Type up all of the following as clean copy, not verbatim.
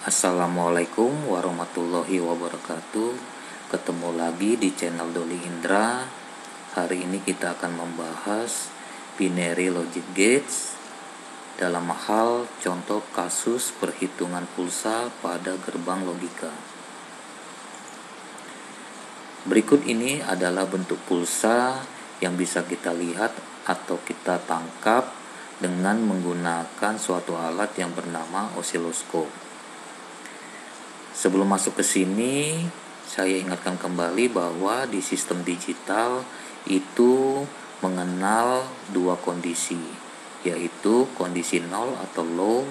Assalamualaikum warahmatullahi wabarakatuh. Ketemu lagi di channel Doli Indra. Hari ini kita akan membahas binary logic gates dalam hal contoh kasus perhitungan pulsa pada gerbang logika. Berikut ini adalah bentuk pulsa yang bisa kita lihat atau kita tangkap dengan menggunakan suatu alat yang bernama osiloskop. Sebelum masuk ke sini, saya ingatkan kembali bahwa di sistem digital itu mengenal dua kondisi, yaitu kondisi 0 atau low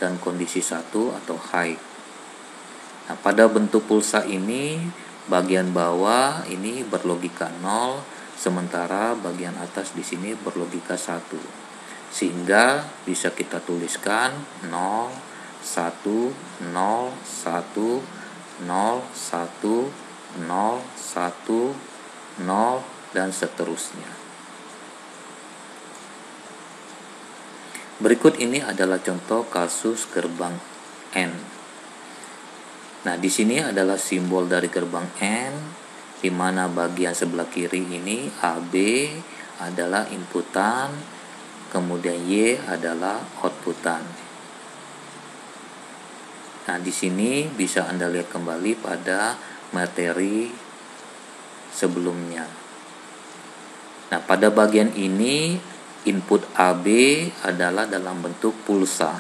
dan kondisi 1 atau high. Nah, pada bentuk pulsa ini, bagian bawah ini berlogika 0, sementara bagian atas di sini berlogika 1. Sehingga bisa kita tuliskan 0, 1, 0, 1, 0, 1, 0, 1, 0, dan seterusnya. Berikut ini adalah contoh kasus gerbang N. Nah, di sini adalah simbol dari gerbang N, di mana bagian sebelah kiri ini AB adalah inputan, kemudian Y adalah outputan. Nah, di sini bisa Anda lihat kembali pada materi sebelumnya. Nah, pada bagian ini input AB adalah dalam bentuk pulsa.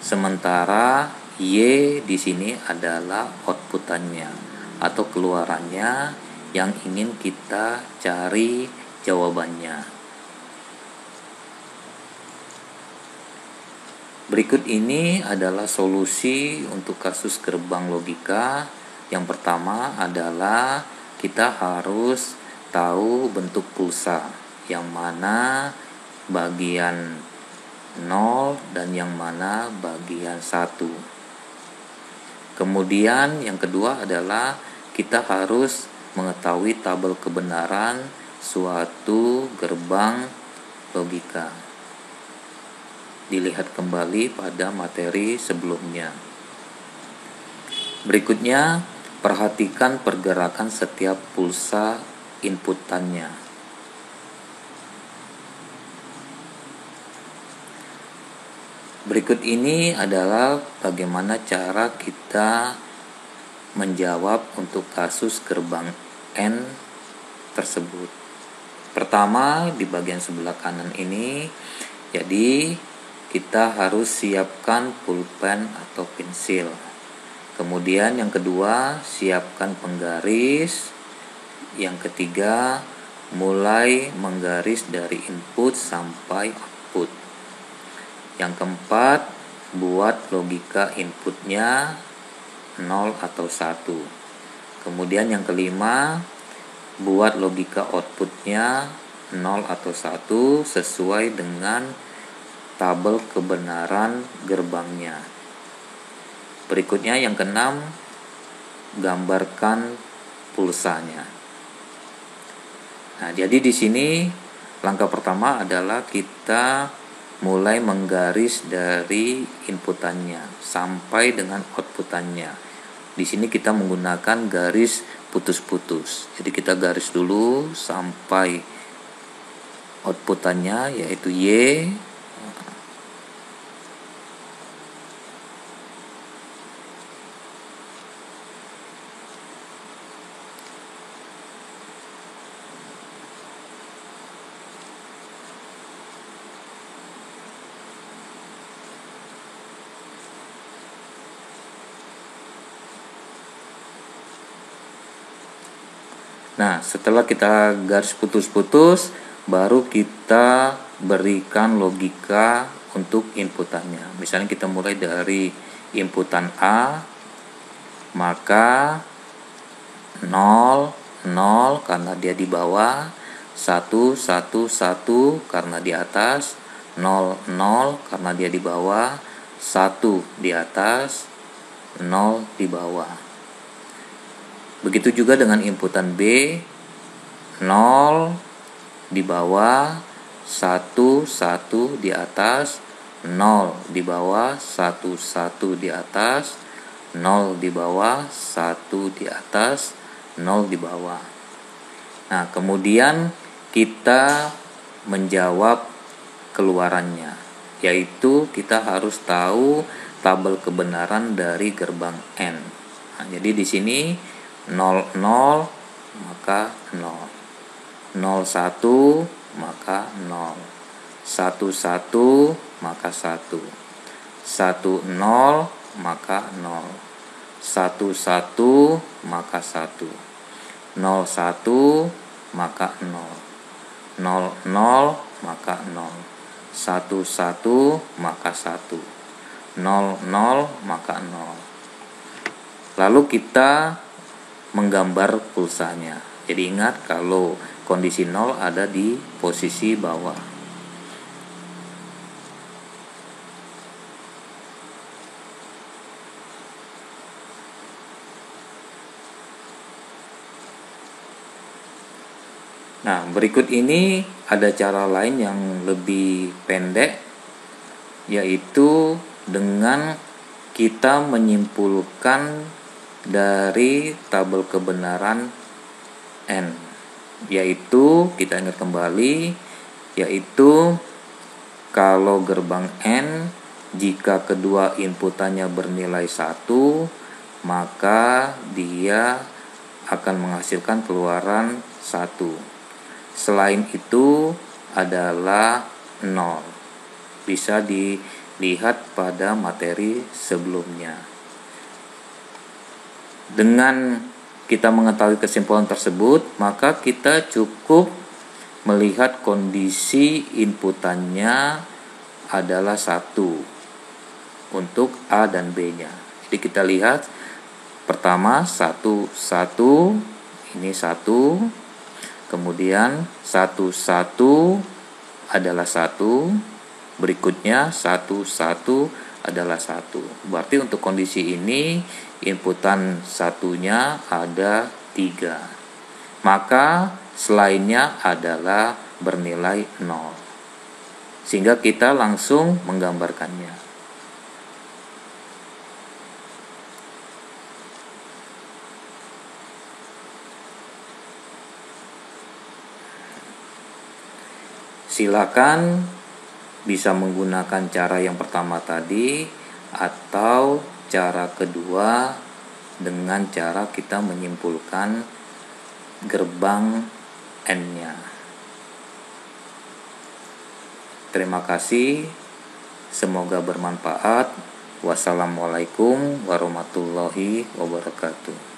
Sementara Y di sini adalah outputannya atau keluarannya yang ingin kita cari jawabannya. Berikut ini adalah solusi untuk kasus gerbang logika. Yang pertama adalah kita harus tahu bentuk pulsa, yang mana bagian 0 dan yang mana bagian 1. Kemudian yang kedua adalah kita harus mengetahui tabel kebenaran suatu gerbang logika. Dilihat kembali pada materi sebelumnya. Berikutnya, perhatikan pergerakan setiap pulsa inputannya. Berikut ini adalah bagaimana cara kita menjawab untuk kasus gerbang N tersebut. Pertama, di bagian sebelah kanan ini, jadi kita harus siapkan pulpen atau pensil. Kemudian yang kedua, siapkan penggaris. Yang ketiga, mulai menggaris dari input sampai output. Yang keempat, buat logika inputnya 0 atau 1. Kemudian yang kelima, buat logika outputnya 0 atau 1 sesuai dengan tabel kebenaran gerbangnya. Berikutnya yang keenam, gambarkan pulsanya. Nah, jadi di sini langkah pertama adalah kita mulai menggaris dari inputannya sampai dengan outputannya. Di sini kita menggunakan garis putus-putus. Jadi kita garis dulu sampai outputannya, yaitu Y. Nah, setelah kita garis putus-putus, baru kita berikan logika untuk inputannya. Misalnya kita mulai dari inputan A, maka 0, 0 karena dia di bawah, 1, 1, 1 karena di atas, 0, 0 karena dia di bawah, 1 di atas, 0 di bawah. Begitu juga dengan inputan B, 0 di bawah, 1 1 di atas, 0 di bawah, 1 1 di atas, 0 di bawah, 1 di atas, 0 di bawah. Nah, kemudian kita menjawab keluarannya, yaitu kita harus tahu tabel kebenaran dari gerbang N. Nah, jadi di sini 0 0 maka 0, 0 1 maka 0, 1 1 maka 1, 1 0 maka 0, 1 1 maka 1, 0 1 maka 0, 0 0 maka 0, 1 1 maka 1, 0 0 maka 0. Lalu kita menggambar pulsanya. Jadi ingat kalau kondisi 0 ada di posisi bawah. Nah, berikut ini ada cara lain yang lebih pendek, yaitu dengan kita menyimpulkan dari tabel kebenaran N, yaitu kita ingat kembali, yaitu kalau gerbang N jika kedua inputannya bernilai 1, maka dia akan menghasilkan keluaran 1. Selain itu adalah 0. Bisa dilihat pada materi sebelumnya. Dengan kita mengetahui kesimpulan tersebut, maka kita cukup melihat kondisi inputannya adalah 1 untuk A dan B-nya. Jadi kita lihat pertama 1 1, ini 1. Kemudian 1 1 adalah 1, berikutnya 1 1 adalah 1. Berarti untuk kondisi ini inputan satunya ada 3. Maka selainnya adalah bernilai 0. Sehingga kita langsung menggambarkannya. Silakan bisa menggunakan cara yang pertama tadi atau cara kedua dengan cara kita menyimpulkan gerbang N-nya. Terima kasih, semoga bermanfaat. Wassalamualaikum warahmatullahi wabarakatuh.